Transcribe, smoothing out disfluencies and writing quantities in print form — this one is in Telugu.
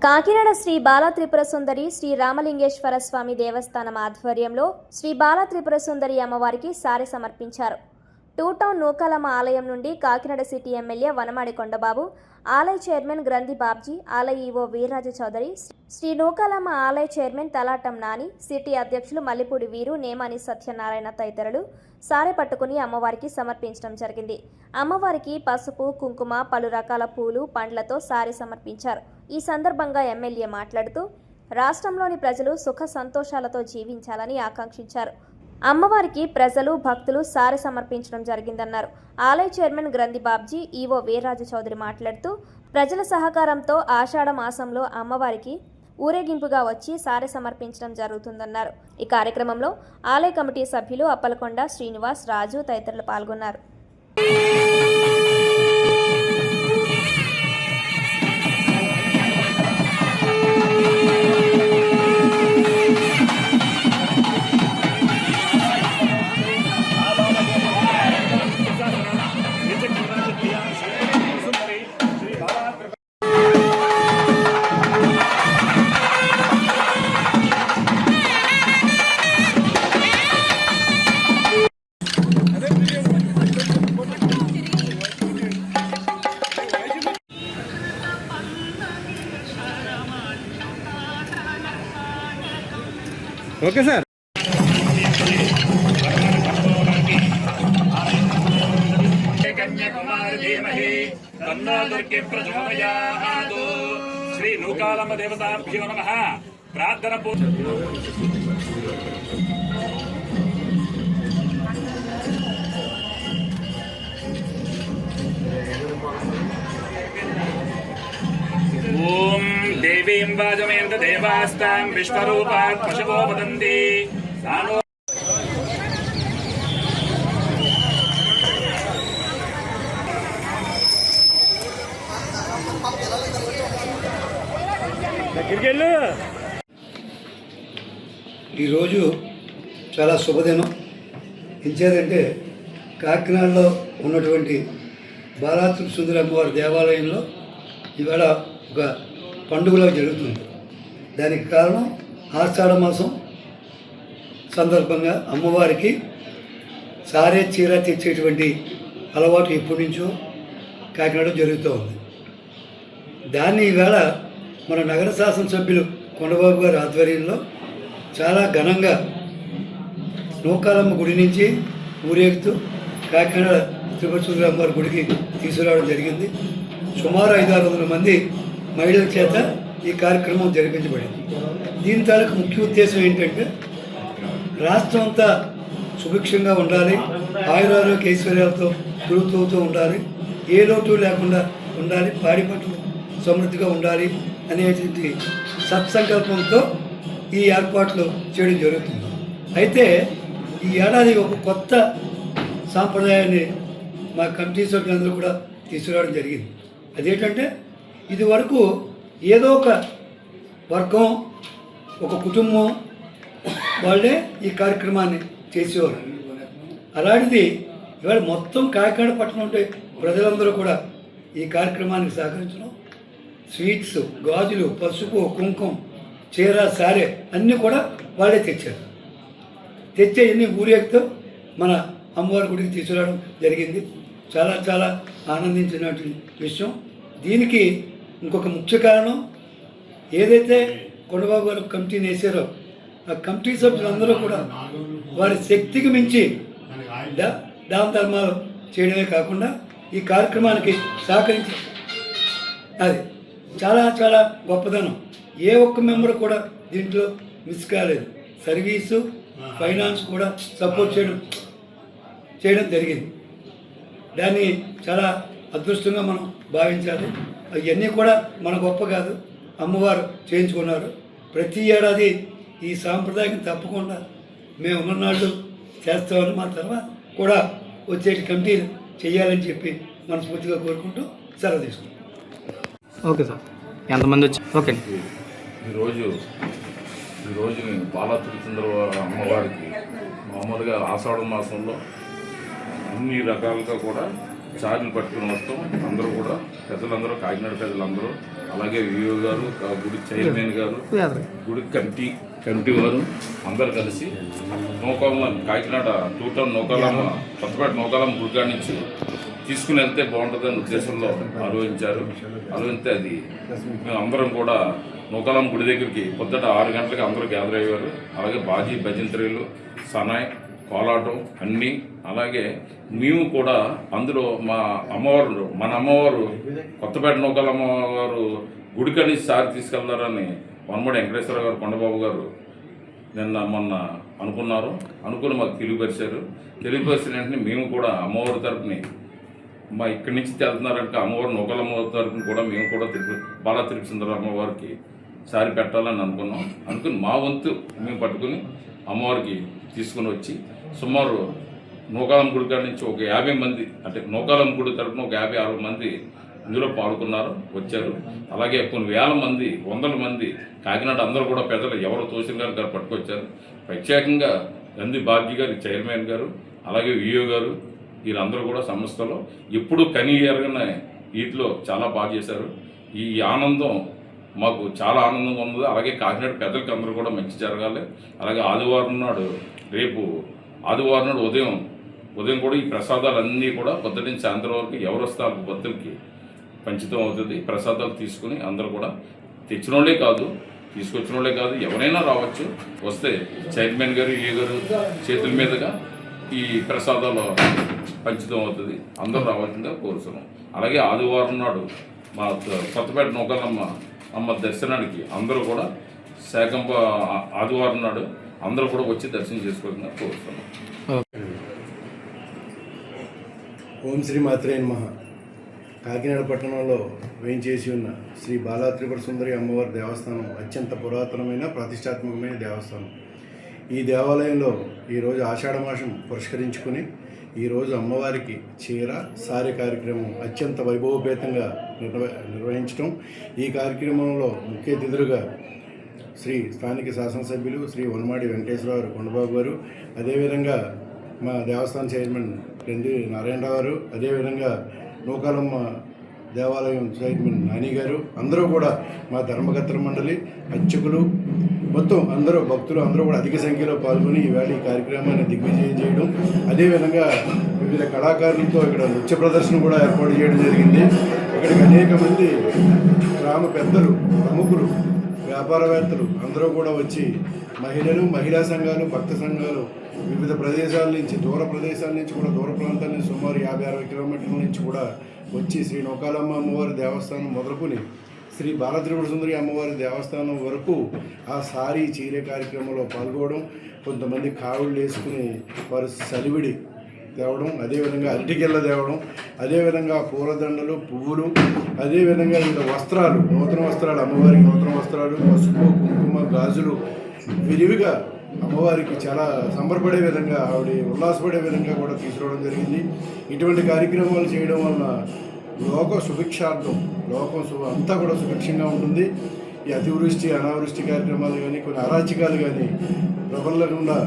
కాకినాడ శ్రీ బాల త్రిపుర సుందరి శ్రీ రామలింగేశ్వర స్వామి దేవస్థానం ఆధ్వర్యంలో శ్రీ బాల త్రిపుర సుందరి అమ్మవారికి సారె సమర్పించారు. టూ టౌన్ నూకాలమ్మ ఆలయం నుండి కాకినాడ సిటీ ఎమ్మెల్యే వనమాడి కొండబాబు, ఆలయ చైర్మన్ గ్రంథి బాబ్జీ, ఆలయ ఈవో వీర్రాజు చౌదరి, శ్రీ నూకాలమ్మ ఆలయ చైర్మన్ తలాటం నాని, సిటీ అధ్యక్షులు మల్లిపూడి వీరు, నేమాని సత్యనారాయణ తదితరులు సారె పట్టుకుని అమ్మవారికి సమర్పించడం జరిగింది. అమ్మవారికి పసుపు, కుంకుమ, పలు రకాల పూలు, పండ్లతో సారె సమర్పించారు. ఈ సందర్భంగా ఎమ్మెల్యే మాట్లాడుతూ రాష్ట్రంలోని ప్రజలు సుఖ సంతోషాలతో జీవించాలని ఆకాంక్షించారు. అమ్మవారికి ప్రజలు, భక్తులు సారె సమర్పించడం జరిగిందన్నారు. ఆలయ చైర్మన్ గ్రంథి బాబ్జీ, ఈవో వీర్రాజు చౌదరి మాట్లాడుతూ ప్రజల సహకారంతో ఆషాఢ మాసంలో అమ్మవారికి ఊరేగింపుగా వచ్చి సారె సమర్పించడం జరుగుతుందన్నారు. ఈ కార్యక్రమంలో ఆలయ కమిటీ సభ్యులు అప్పలకొండ శ్రీనివాస్, రాజు తదితరులు పాల్గొన్నారు. Okay sir. శ్రీ నూకాలమ్మ దేవతాభ్యో నమః. ప్రార్థన ఓం దేవీం వాజమయంత దేవాస్తాం విశ్వరూపాత్ పశవో వదంతి సానో ఈరోజు చాలా శుభదినం. ఎంచేదంటే కాకినాడలో ఉన్నటువంటి బాలా త్రిపుర సుందరి అమ్మవారి దేవాలయంలో ఇవాళ ఒక పండుగలో జరుగుతుంది. దానికి కారణం ఆషాఢ మాసం సందర్భంగా అమ్మవారికి సారే చీర తెచ్చేటువంటి అలవాటు ఎప్పటి నుంచో కాకినాడలో జరుగుతూ ఉంది. దాన్ని ఈవేళ మన నగర శాసనసభ్యులు కొండబాబు గారి ఆధ్వర్యంలో చాలా ఘనంగా నూకాలమ్మ గుడి నుంచి ఊరేగుతూ కాకినాడ త్రిపుర సుందరి అమ్మవారి గుడికి తీసుకురావడం జరిగింది. సుమారు 500-600 మంది మహిళల చేత ఈ కార్యక్రమం జరిపించబడింది. దీని తాలూకు ముఖ్య ఉద్దేశం ఏంటంటే రాష్ట్రం అంతా సుభిక్షంగా ఉండాలి, ఆయురారోగ్య ఐశ్వర్యాలతో తిరుగుతూ ఉండాలి, ఏ లోటు లేకుండా ఉండాలి, పాడి పంటలు సమృద్ధిగా ఉండాలి అనేటువంటి సత్సంకల్పంతో ఈ ఏర్పాట్లు చేయడం జరుగుతుంది. అయితే ఈ ఏడాది ఒక కొత్త సాంప్రదాయాన్ని మా కమిటీ సభ్యులందరూ కూడా తీసుకురావడం జరిగింది. అదేంటంటే ఇది వరకు ఏదో ఒక వర్గం, ఒక కుటుంబం వాళ్ళే ఈ కార్యక్రమాన్ని చేసేవారు. అలాంటిది ఇవాళ మొత్తం కాకినాడ పట్టణం ఉంటే ప్రజలందరూ కూడా ఈ కార్యక్రమానికి సహకరించడం, స్వీట్స్, గాజులు, పసుపు, కుంకుమ, చీర, సారె అన్నీ కూడా వాళ్ళే తెచ్చారు. తెచ్చే ఎన్ని ఊరేగుతో మన అమ్మవారి గుడికి తీసుకురావడం జరిగింది. చాలా చాలా ఆనందించినటువంటి విషయం. దీనికి ఇంకొక ముఖ్య కారణం, ఏదైతే కొండబాబు గారు కమిటీని వేసారో ఆ కమిటీ సభ్యులందరూ కూడా వారి శక్తికి మించి దాన ధర్మాలు చేయడమే కాకుండా ఈ కార్యక్రమానికి సహకరించి అది చాలా చాలా గొప్పదనం. ఏ ఒక్క మెంబర్ కూడా దీంట్లో మిస్ కాలేదు. సర్వీసు, ఫైనాన్స్ కూడా సపోర్ట్ చేయడం జరిగింది. దాన్ని చాలా అదృష్టంగా మనం భావించాలి. అవన్నీ కూడా మన గొప్ప కాదు, అమ్మవారు చేయించుకున్నారు. ప్రతి ఏడాది ఈ సాంప్రదాయం తప్పకుండా మేము ఉన్ననాళ్ళు చేస్తామని, మా తర్వాత కూడా వచ్చే కమిటీలు చేయాలని చెప్పి మనస్ఫూర్తిగా కోరుకుంటూ సెలవు తీసుకుంటాం. Okay sir. ఎంతమంది వచ్చి? ఓకే. ఈరోజు బాలా త్రిపుర సుందరి అమ్మవారికి మామూలుగా ఆషాఢ మాసంలో అన్ని రకాలుగా కూడా చార్లు పట్టుకుని వస్తాం. అందరూ కూడా పెద్దలందరూ, కాకినాడ పెద్దలందరూ అలాగే విఓ గారు, ఆ గుడి చైర్మన్ గారు, గుడి కమిటీ వారు అందరు కలిసి నూకాలమ్మ కాకినాడ టూటౌన్ నూకాలమ్మ కొత్తపేట నూకాలమ్మ గుడికాడ నుంచి తీసుకుని వెళ్తే బాగుంటుందనే ఉద్దేశంలో ఆలోచిస్తే అది మేము అందరం కూడా నూకాలమ్మ గుడి దగ్గరికి పొద్దుట 6 గంటలకి అందరూ గ్యాదర్ అయ్యారు. అలాగే బాజీ భజంత్రీలు, సనాయ్, కోలాటం అన్నీ. అలాగే మేము కూడా అందులో మన అమ్మవారు కొత్తపేట నూకాలమ్మ గారు గుడికని సారి తీసుకెళ్తారని వనమడి వెంకటేశ్వర గారు, కొండబాబు గారు మొన్న అనుకుని మాకు తెలియపరిచిన వెంటనే మేము కూడా అమ్మవారి తరపుని ఇక్కడి నుంచి వెళ్తున్నారంటే అమ్మవారు నూకాలమ్మ తరపుని కూడా మేము కూడా బాలా తిరుపతి సుందర అమ్మవారికి సారి పెట్టాలని అనుకుని మా వంతు మేము పట్టుకుని అమ్మవారికి తీసుకుని వచ్చి సుమారు నూకాలమ్మ గుడి కాడ నుంచి ఒక 50 మంది, అంటే నూకాలమ్మ గుడి తరపున ఒక 50-60 మంది ఇందులో వచ్చారు. అలాగే కొన్ని వేల మంది, వందల మంది కాకినాడ అందరూ కూడా పెద్దలు ఎవరు తోసిన గారు పట్టుకొచ్చారు. ప్రత్యేకంగా గంది బాబ్జీ గారు, చైర్మన్ గారు, అలాగే విఓ గారు, వీళ్ళందరూ కూడా సంస్థలో ఎప్పుడు కని ఎరగన వీటిలో చాలా బాగా చేశారు. ఈ ఆనందం మాకు చాలా ఆనందంగా ఉంది. అలాగే కాకినాడ పెద్దలకి అందరూ కూడా మంచి జరగాలి. అలాగే రేపు ఆదివారం నాడు ఉదయం కూడా ఈ ప్రసాదాలన్నీ కూడా పొద్దుటి నుంచి సాయంత్రం వరకు ఎవరు వస్తే వాళ్ళ భక్తులకి పంచితం అవుతుంది. ప్రసాదాలు తీసుకుని అందరూ కూడా తీసుకొచ్చిన వాళ్ళే కాదు ఎవరైనా రావచ్చు. వస్తే చైర్మన్ గారు, ఏ గారు చేతుల మీదుగా ఈ ప్రసాదాలు పంచితం అవుతుంది. అందరూ రావాల్సిందిగా కోరుతున్నాం. అలాగే ఆదివారం నాడు మా కొత్తపేట నూకాలమ్మ అమ్మ దర్శనానికి అందరూ కూడా ఆదివారం నాడు అందరూ కూడా వచ్చి దర్శనం చేసుకోవాలని కోరుతున్నాం. ఓం శ్రీ మాత్రే నమః. కాకినాడ పట్టణంలో వేయించేసి ఉన్న శ్రీ బాలా త్రిపుర సుందరి అమ్మవారి దేవస్థానం అత్యంత పురాతనమైన ప్రతిష్టాత్మకమైన దేవస్థానం. ఈ దేవాలయంలో ఈరోజు ఆషాఢ మాసం పురస్కరించుకుని ఈరోజు అమ్మవారికి చీర సారీ కార్యక్రమం అత్యంత వైభవపేతంగా నిర్వహించడం. ఈ కార్యక్రమంలో ముఖ్య అతిథులుగా స్థానిక శాసనసభ్యులు శ్రీ వనమాడి వెంకటేశ్వరరావు, కొండబాబు గారు, అదేవిధంగా మా దేవస్థాన చైర్మన్ రెండి నారాయణరావు గారు, అదేవిధంగా నూకాలమ్మ దేవాలయం చైర్మన్ నాని గారు, అందరూ కూడా మా ధర్మకర్తల మండలి అర్చకులు మొత్తం అందరూ భక్తులు అందరూ కూడా అధిక సంఖ్యలో పాల్గొని ఈవేళ ఈ కార్యక్రమాన్ని దిగ్విజయం చేయడం, అదేవిధంగా వివిధ కళాకారులతో ఇక్కడ నృత్య ప్రదర్శన కూడా ఏర్పాటు చేయడం జరిగింది. ఇక్కడికి అనేక మంది గ్రామ పెద్దలు, ప్రముఖులు, వ్యాపారవేత్తలు అందరూ కూడా వచ్చి మహిళలు, మహిళా సంఘాలు, భక్త సంఘాలు వివిధ ప్రదేశాల నుంచి, దూర ప్రదేశాల నుంచి కూడా, దూర ప్రాంతాల నుంచి సుమారు 50-60 కిలోమీటర్ల నుంచి కూడా వచ్చి శ్రీ నూకాలమ్మ అమ్మవారి దేవస్థానం మొదలుకొని శ్రీ బాలా త్రిపుర సుందరి అమ్మవారి దేవస్థానం వరకు ఆ సారీ చీర కార్యక్రమంలో పాల్గొనడం, కొంతమంది కావుళ్ళు వేసుకుని వారు సలివిడి తేవడం, అదేవిధంగా అరటికెళ్ళ తేవడం, అదేవిధంగా పూలదండలు, పువ్వులు, అదేవిధంగా వివిధ వస్త్రాలు, నూతన వస్త్రాలు, అమ్మవారికి నూతన వస్త్రాలు, పసుపు, కుంకుమ, గాజులు విరివిగా అమ్మవారికి చాలా సంబరపడే విధంగా, ఆవిడ ఉల్లాసపడే విధంగా కూడా తీసుకురావడం జరిగింది. ఇటువంటి కార్యక్రమాలు చేయడం వలన లోక సుభిక్షార్థం, అంతా కూడా సుభిక్షంగా ఉంటుంది. ఈ అతివృష్టి, అనావృష్టి కార్యక్రమాలు కానీ, కొన్ని అరాచకాలు కానీ ప్రబలకుండా